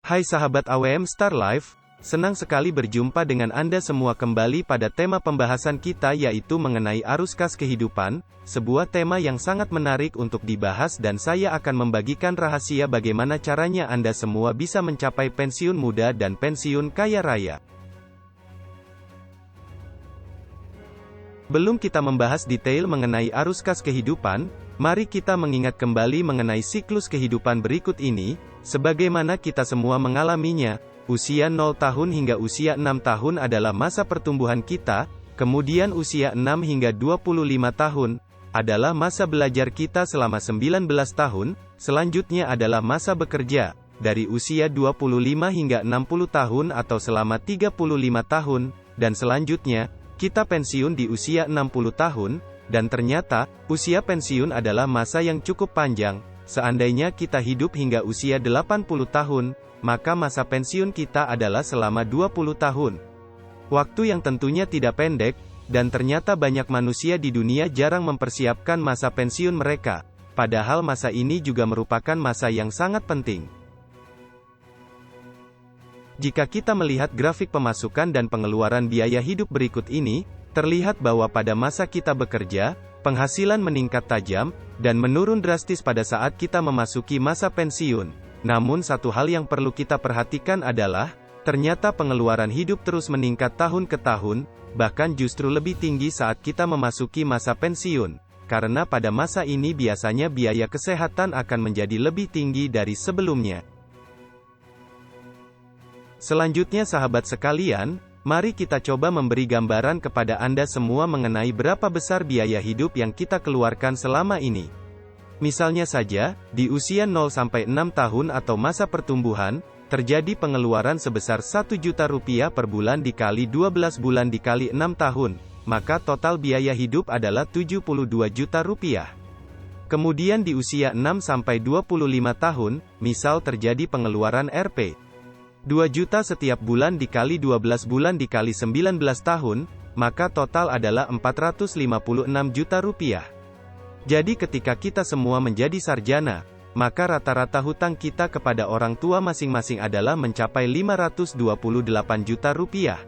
Hai sahabat AWM Star Life, senang sekali berjumpa dengan Anda semua kembali pada tema pembahasan kita yaitu mengenai arus kas kehidupan, sebuah tema yang sangat menarik untuk dibahas dan saya akan membagikan rahasia bagaimana caranya Anda semua bisa mencapai pensiun muda dan pensiun kaya raya. Belum kita membahas detail mengenai arus kas kehidupan, mari kita mengingat kembali mengenai siklus kehidupan berikut ini, sebagaimana kita semua mengalaminya. Usia 0 tahun hingga usia 6 tahun adalah masa pertumbuhan kita, kemudian usia 6 hingga 25 tahun, adalah masa belajar kita selama 19 tahun, selanjutnya adalah masa bekerja, dari usia 25 hingga 60 tahun atau selama 35 tahun, dan selanjutnya, kita pensiun di usia 60 tahun, dan ternyata, usia pensiun adalah masa yang cukup panjang. Seandainya kita hidup hingga usia 80 tahun, maka masa pensiun kita adalah selama 20 tahun. Waktu yang tentunya tidak pendek, dan ternyata banyak manusia di dunia jarang mempersiapkan masa pensiun mereka, padahal masa ini juga merupakan masa yang sangat penting. Jika kita melihat grafik pemasukan dan pengeluaran biaya hidup berikut ini, terlihat bahwa pada masa kita bekerja, penghasilan meningkat tajam, dan menurun drastis pada saat kita memasuki masa pensiun. Namun satu hal yang perlu kita perhatikan adalah, ternyata pengeluaran hidup terus meningkat tahun ke tahun, bahkan justru lebih tinggi saat kita memasuki masa pensiun. Karena pada masa ini biasanya biaya kesehatan akan menjadi lebih tinggi dari sebelumnya. Selanjutnya sahabat sekalian, mari kita coba memberi gambaran kepada Anda semua mengenai berapa besar biaya hidup yang kita keluarkan selama ini. Misalnya saja, di usia 0-6 tahun atau masa pertumbuhan, terjadi pengeluaran sebesar 1 juta rupiah per bulan dikali 12 bulan dikali 6 tahun, maka total biaya hidup adalah 72 juta rupiah. Kemudian di usia 6-25 tahun, misal terjadi pengeluaran Rp. 2 juta setiap bulan dikali 12 bulan dikali 19 tahun, maka total adalah 456 juta rupiah. Jadi ketika kita semua menjadi sarjana, maka rata-rata hutang kita kepada orang tua masing-masing adalah mencapai 528 juta rupiah.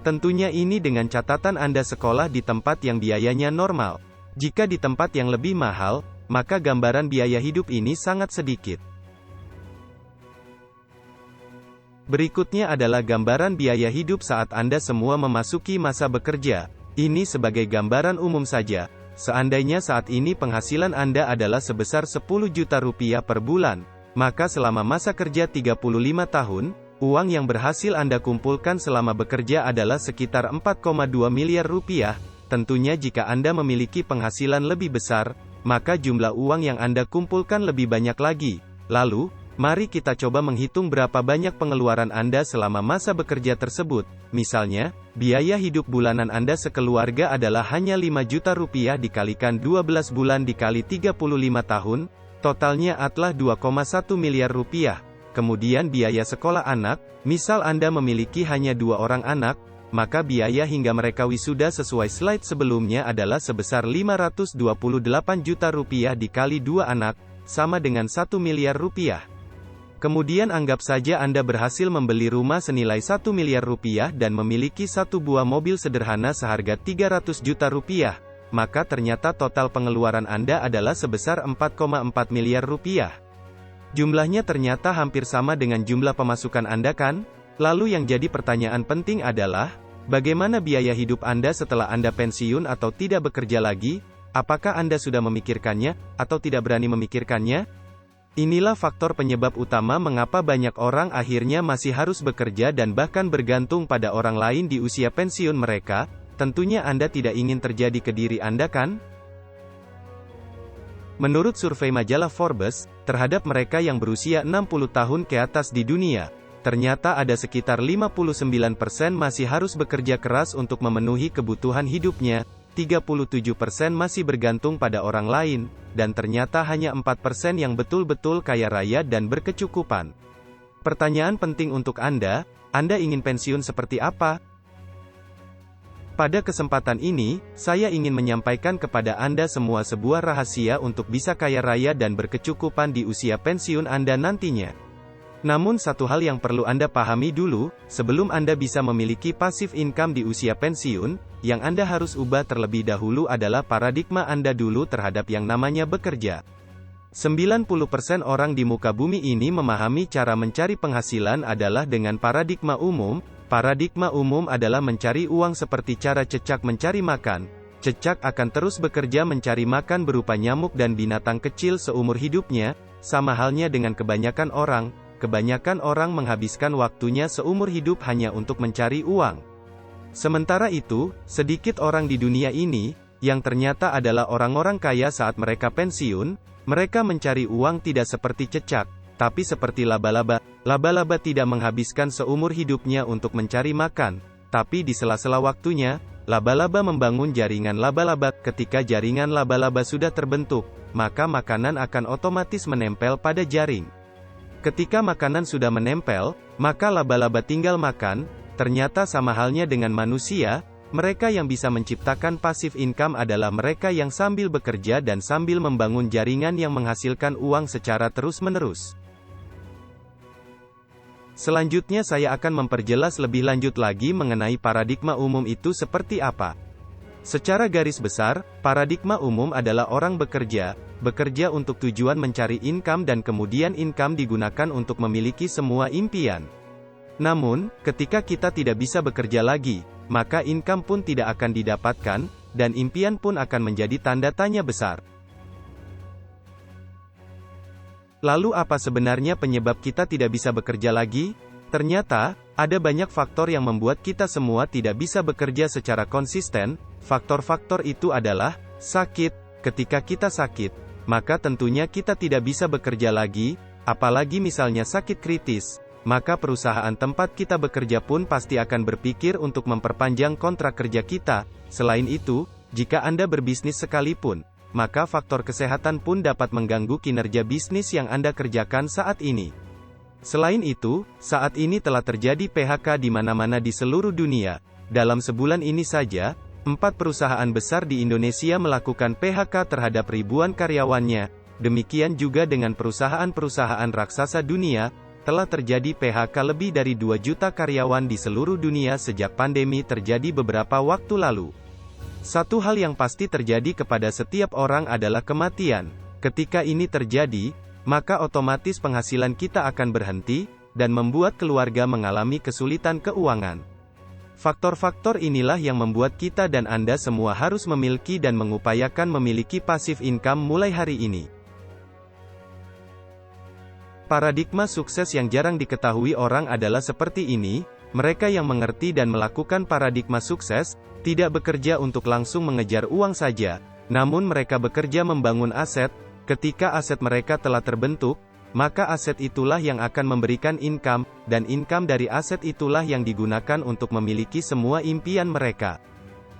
Tentunya ini dengan catatan Anda sekolah di tempat yang biayanya normal. Jika di tempat yang lebih mahal, maka gambaran biaya hidup ini sangat sedikit. Berikutnya adalah gambaran biaya hidup saat Anda semua memasuki masa bekerja. Ini sebagai gambaran umum saja. Seandainya saat ini penghasilan Anda adalah sebesar 10 juta rupiah per bulan, maka selama masa kerja 35 tahun, uang yang berhasil Anda kumpulkan selama bekerja adalah sekitar 4,2 miliar rupiah. Tentunya jika Anda memiliki penghasilan lebih besar, maka jumlah uang yang Anda kumpulkan lebih banyak lagi. Lalu, mari kita coba menghitung berapa banyak pengeluaran Anda selama masa bekerja tersebut. Misalnya, biaya hidup bulanan Anda sekeluarga adalah hanya 5 juta rupiah dikalikan 12 bulan dikali 35 tahun, totalnya adalah 2,1 miliar rupiah. Kemudian biaya sekolah anak, misal Anda memiliki hanya 2 orang anak, maka biaya hingga mereka wisuda sesuai slide sebelumnya adalah sebesar 528 juta rupiah dikali 2 anak, sama dengan 1 miliar rupiah. Kemudian anggap saja Anda berhasil membeli rumah senilai 1 miliar rupiah dan memiliki 1 buah mobil sederhana seharga 300 juta rupiah, maka ternyata total pengeluaran Anda adalah sebesar 4,4 miliar rupiah. Jumlahnya ternyata hampir sama dengan jumlah pemasukan Anda kan? Lalu yang jadi pertanyaan penting adalah, bagaimana biaya hidup Anda setelah Anda pensiun atau tidak bekerja lagi? Apakah Anda sudah memikirkannya, atau tidak berani memikirkannya? Inilah faktor penyebab utama mengapa banyak orang akhirnya masih harus bekerja dan bahkan bergantung pada orang lain di usia pensiun mereka. Tentunya Anda tidak ingin terjadi ke diri Anda kan? Menurut survei majalah Forbes, terhadap mereka yang berusia 60 tahun ke atas di dunia, ternyata ada sekitar 59% masih harus bekerja keras untuk memenuhi kebutuhan hidupnya, 37% masih bergantung pada orang lain, dan ternyata hanya 4% yang betul-betul kaya raya dan berkecukupan. Pertanyaan penting untuk Anda ingin pensiun seperti apa? Pada kesempatan ini, saya ingin menyampaikan kepada Anda semua sebuah rahasia untuk bisa kaya raya dan berkecukupan di usia pensiun Anda nantinya. Namun satu hal yang perlu Anda pahami dulu, sebelum Anda bisa memiliki passive income di usia pensiun, yang Anda harus ubah terlebih dahulu adalah paradigma Anda dulu terhadap yang namanya bekerja. 90% orang di muka bumi ini memahami cara mencari penghasilan adalah dengan paradigma umum. Paradigma umum adalah mencari uang seperti cara cecak mencari makan. Cecak akan terus bekerja mencari makan berupa nyamuk dan binatang kecil seumur hidupnya, sama halnya dengan kebanyakan orang. Kebanyakan orang menghabiskan waktunya seumur hidup hanya untuk mencari uang. Sementara itu, sedikit orang di dunia ini, yang ternyata adalah orang-orang kaya saat mereka pensiun, mereka mencari uang tidak seperti cecak, tapi seperti laba-laba. Laba-laba tidak menghabiskan seumur hidupnya untuk mencari makan, tapi di sela-sela waktunya, laba-laba membangun jaringan laba-laba. Ketika jaringan laba-laba sudah terbentuk, maka makanan akan otomatis menempel pada jaring. Ketika makanan sudah menempel, maka laba-laba tinggal makan. Ternyata sama halnya dengan manusia, mereka yang bisa menciptakan passive income adalah mereka yang sambil bekerja dan sambil membangun jaringan yang menghasilkan uang secara terus-menerus. Selanjutnya saya akan memperjelas lebih lanjut lagi mengenai paradigma umum itu seperti apa. Secara garis besar, paradigma umum adalah orang bekerja untuk tujuan mencari income dan kemudian income digunakan untuk memiliki semua impian. Namun, ketika kita tidak bisa bekerja lagi, maka income pun tidak akan didapatkan, dan impian pun akan menjadi tanda tanya besar. Lalu apa sebenarnya penyebab kita tidak bisa bekerja lagi? Ternyata, ada banyak faktor yang membuat kita semua tidak bisa bekerja secara konsisten. Faktor-faktor itu adalah sakit. Ketika kita sakit, maka tentunya kita tidak bisa bekerja lagi, apalagi misalnya sakit kritis. Maka perusahaan tempat kita bekerja pun pasti akan berpikir untuk memperpanjang kontrak kerja kita. Selain itu, jika Anda berbisnis sekalipun, maka faktor kesehatan pun dapat mengganggu kinerja bisnis yang Anda kerjakan saat ini. Selain itu, saat ini telah terjadi PHK di mana-mana di seluruh dunia. Dalam sebulan ini saja, 4 perusahaan besar di Indonesia melakukan PHK terhadap ribuan karyawannya. Demikian juga dengan perusahaan-perusahaan raksasa dunia, telah terjadi PHK lebih dari 2 juta karyawan di seluruh dunia sejak pandemi terjadi beberapa waktu lalu. Satu hal yang pasti terjadi kepada setiap orang adalah kematian. Ketika ini terjadi, maka otomatis penghasilan kita akan berhenti, dan membuat keluarga mengalami kesulitan keuangan. Faktor-faktor inilah yang membuat kita dan Anda semua harus memiliki dan mengupayakan memiliki passive income mulai hari ini. Paradigma sukses yang jarang diketahui orang adalah seperti ini. Mereka yang mengerti dan melakukan paradigma sukses, tidak bekerja untuk langsung mengejar uang saja, namun mereka bekerja membangun aset. Ketika aset mereka telah terbentuk, maka aset itulah yang akan memberikan income, dan income dari aset itulah yang digunakan untuk memiliki semua impian mereka.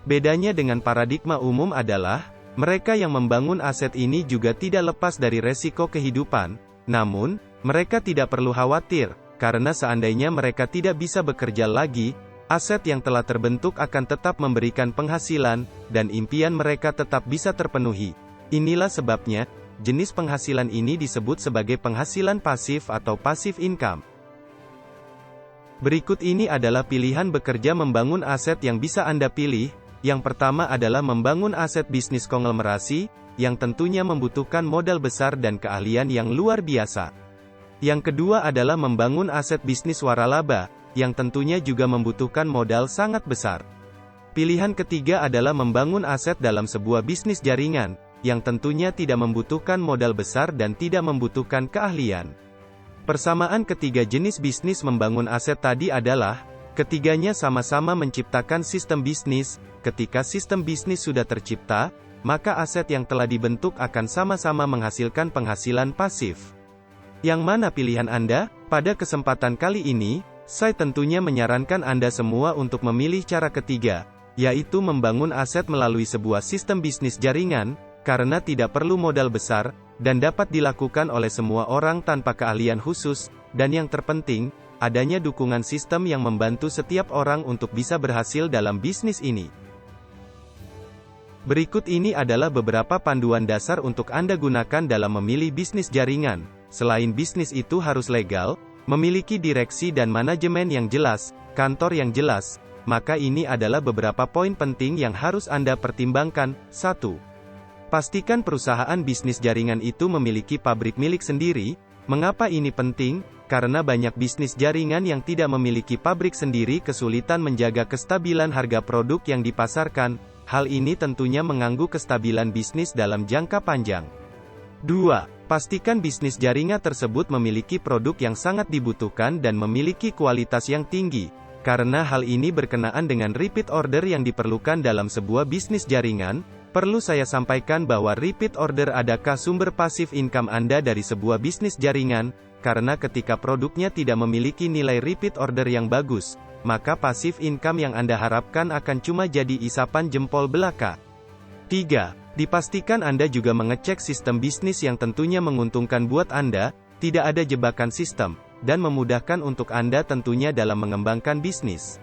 Bedanya dengan paradigma umum adalah, mereka yang membangun aset ini juga tidak lepas dari resiko kehidupan. Namun, mereka tidak perlu khawatir, karena seandainya mereka tidak bisa bekerja lagi, aset yang telah terbentuk akan tetap memberikan penghasilan, dan impian mereka tetap bisa terpenuhi. Inilah sebabnya, jenis penghasilan ini disebut sebagai penghasilan pasif atau passive income. Berikut ini adalah pilihan bekerja membangun aset yang bisa Anda pilih. Yang pertama adalah membangun aset bisnis konglomerasi, yang tentunya membutuhkan modal besar dan keahlian yang luar biasa. Yang kedua adalah membangun aset bisnis waralaba, yang tentunya juga membutuhkan modal sangat besar. Pilihan ketiga adalah membangun aset dalam sebuah bisnis jaringan, yang tentunya tidak membutuhkan modal besar dan tidak membutuhkan keahlian. Persamaan ketiga jenis bisnis membangun aset tadi adalah, ketiganya sama-sama menciptakan sistem bisnis. Ketika sistem bisnis sudah tercipta, maka aset yang telah dibentuk akan sama-sama menghasilkan penghasilan pasif. Yang mana pilihan Anda? Pada kesempatan kali ini, saya tentunya menyarankan Anda semua untuk memilih cara ketiga, yaitu membangun aset melalui sebuah sistem bisnis jaringan, karena tidak perlu modal besar, dan dapat dilakukan oleh semua orang tanpa keahlian khusus, dan yang terpenting, adanya dukungan sistem yang membantu setiap orang untuk bisa berhasil dalam bisnis ini. Berikut ini adalah beberapa panduan dasar untuk Anda gunakan dalam memilih bisnis jaringan. Selain bisnis itu harus legal, memiliki direksi dan manajemen yang jelas, kantor yang jelas, maka ini adalah beberapa poin penting yang harus Anda pertimbangkan. 1. Pastikan perusahaan bisnis jaringan itu memiliki pabrik milik sendiri. Mengapa ini penting? Karena banyak bisnis jaringan yang tidak memiliki pabrik sendiri kesulitan menjaga kestabilan harga produk yang dipasarkan. Hal ini tentunya mengganggu kestabilan bisnis dalam jangka panjang. 2. Pastikan bisnis jaringan tersebut memiliki produk yang sangat dibutuhkan dan memiliki kualitas yang tinggi. Karena hal ini berkenaan dengan repeat order yang diperlukan dalam sebuah bisnis jaringan, perlu saya sampaikan bahwa repeat order adalah sumber pasif income Anda dari sebuah bisnis jaringan, karena ketika produknya tidak memiliki nilai repeat order yang bagus, maka pasif income yang Anda harapkan akan cuma jadi isapan jempol belaka. 3. Dipastikan Anda juga mengecek sistem bisnis yang tentunya menguntungkan buat Anda, tidak ada jebakan sistem, dan memudahkan untuk Anda tentunya dalam mengembangkan bisnis.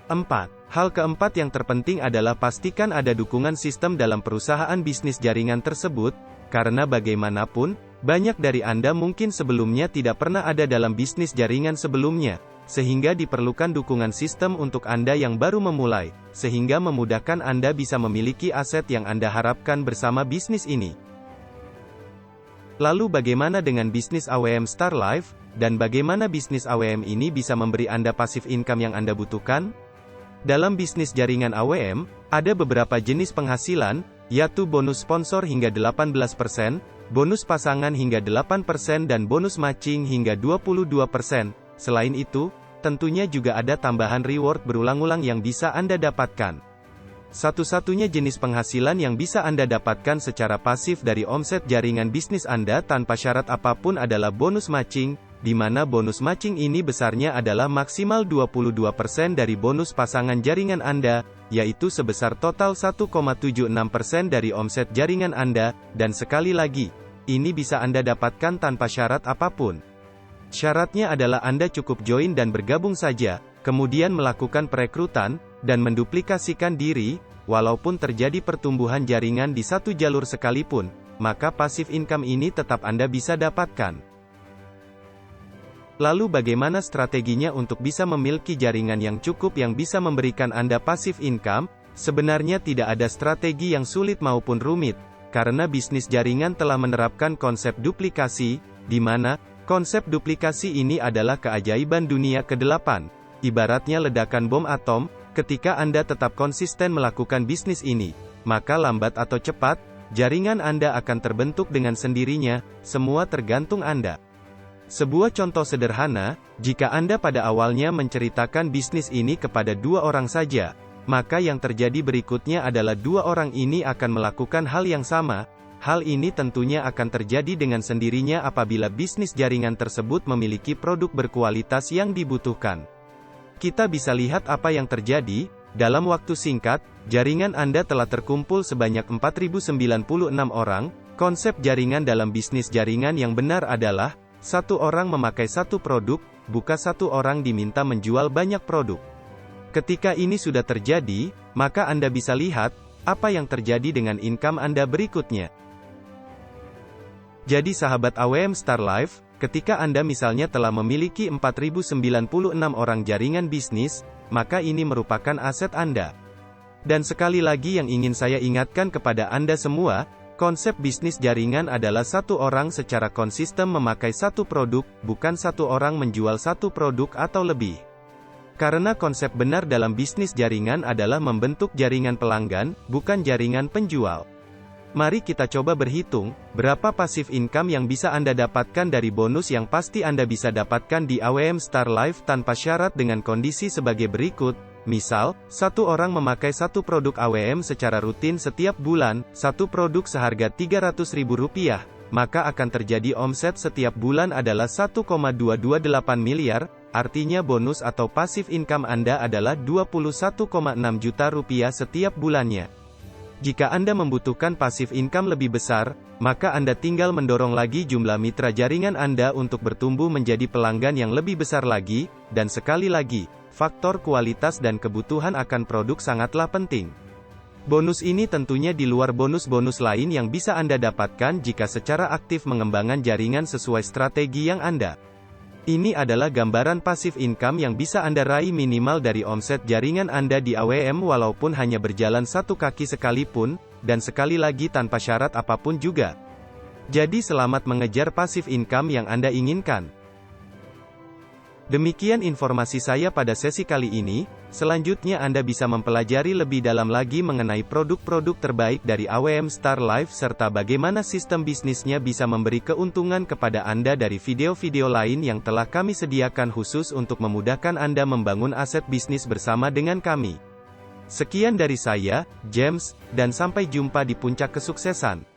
4. Hal keempat yang terpenting adalah pastikan ada dukungan sistem dalam perusahaan bisnis jaringan tersebut, karena bagaimanapun, banyak dari Anda mungkin sebelumnya tidak pernah ada dalam bisnis jaringan sebelumnya, sehingga diperlukan dukungan sistem untuk Anda yang baru memulai, sehingga memudahkan Anda bisa memiliki aset yang Anda harapkan bersama bisnis ini. Lalu bagaimana dengan bisnis AWM Star Life, dan bagaimana bisnis AWM ini bisa memberi Anda pasif income yang Anda butuhkan? Dalam bisnis jaringan AWM, ada beberapa jenis penghasilan, yaitu bonus sponsor hingga 18%, bonus pasangan hingga 8% dan bonus matching hingga 22%. Selain itu, tentunya juga ada tambahan reward berulang-ulang yang bisa Anda dapatkan. Satu-satunya jenis penghasilan yang bisa Anda dapatkan secara pasif dari omset jaringan bisnis Anda tanpa syarat apapun adalah bonus matching, di mana bonus matching ini besarnya adalah maksimal 22% dari bonus pasangan jaringan Anda, yaitu sebesar total 1,76% dari omset jaringan Anda, dan sekali lagi, ini bisa Anda dapatkan tanpa syarat apapun. Syaratnya adalah Anda cukup join dan bergabung saja, kemudian melakukan perekrutan, dan menduplikasikan diri, walaupun terjadi pertumbuhan jaringan di satu jalur sekalipun, maka passive income ini tetap Anda bisa dapatkan. Lalu bagaimana strateginya untuk bisa memiliki jaringan yang cukup yang bisa memberikan Anda passive income? Sebenarnya tidak ada strategi yang sulit maupun rumit, karena bisnis jaringan telah menerapkan konsep duplikasi, di mana konsep duplikasi ini adalah keajaiban dunia ke-8. Ibaratnya ledakan bom atom, ketika Anda tetap konsisten melakukan bisnis ini, maka lambat atau cepat, jaringan Anda akan terbentuk dengan sendirinya, semua tergantung Anda. Sebuah contoh sederhana, jika Anda pada awalnya menceritakan bisnis ini kepada 2 orang saja, maka yang terjadi berikutnya adalah 2 orang ini akan melakukan hal yang sama. Hal ini tentunya akan terjadi dengan sendirinya apabila bisnis jaringan tersebut memiliki produk berkualitas yang dibutuhkan. Kita bisa lihat apa yang terjadi, dalam waktu singkat, jaringan Anda telah terkumpul sebanyak 4.096 orang. Konsep jaringan dalam bisnis jaringan yang benar adalah, 1 orang memakai 1 produk, bukan 1 orang diminta menjual banyak produk. Ketika ini sudah terjadi, maka Anda bisa lihat, apa yang terjadi dengan income Anda berikutnya. Jadi sahabat AWM Star Life, ketika Anda misalnya telah memiliki 4.096 orang jaringan bisnis, maka ini merupakan aset Anda. Dan sekali lagi yang ingin saya ingatkan kepada Anda semua, konsep bisnis jaringan adalah 1 orang secara konsisten memakai 1 produk, bukan 1 orang menjual 1 produk atau lebih. Karena konsep benar dalam bisnis jaringan adalah membentuk jaringan pelanggan, bukan jaringan penjual. Mari kita coba berhitung, berapa passive income yang bisa Anda dapatkan dari bonus yang pasti Anda bisa dapatkan di AWM Star Life tanpa syarat dengan kondisi sebagai berikut. Misal, 1 orang memakai 1 produk AWM secara rutin setiap bulan, 1 produk seharga Rp300.000, maka akan terjadi omset setiap bulan adalah 1,228 miliar, artinya bonus atau passive income Anda adalah Rp21,6 juta setiap bulannya. Jika Anda membutuhkan passive income lebih besar, maka Anda tinggal mendorong lagi jumlah mitra jaringan Anda untuk bertumbuh menjadi pelanggan yang lebih besar lagi, dan sekali lagi, faktor kualitas dan kebutuhan akan produk sangatlah penting. Bonus ini tentunya di luar bonus-bonus lain yang bisa Anda dapatkan jika secara aktif mengembangkan jaringan sesuai strategi yang Anda Ini adalah gambaran passive income yang bisa Anda raih minimal dari omset jaringan Anda di AWM walaupun hanya berjalan satu kaki sekalipun, dan sekali lagi tanpa syarat apapun juga. Jadi selamat mengejar passive income yang Anda inginkan. Demikian informasi saya pada sesi kali ini. Selanjutnya Anda bisa mempelajari lebih dalam lagi mengenai produk-produk terbaik dari AWM Star Life serta bagaimana sistem bisnisnya bisa memberi keuntungan kepada Anda dari video-video lain yang telah kami sediakan khusus untuk memudahkan Anda membangun aset bisnis bersama dengan kami. Sekian dari saya, James, dan sampai jumpa di puncak kesuksesan.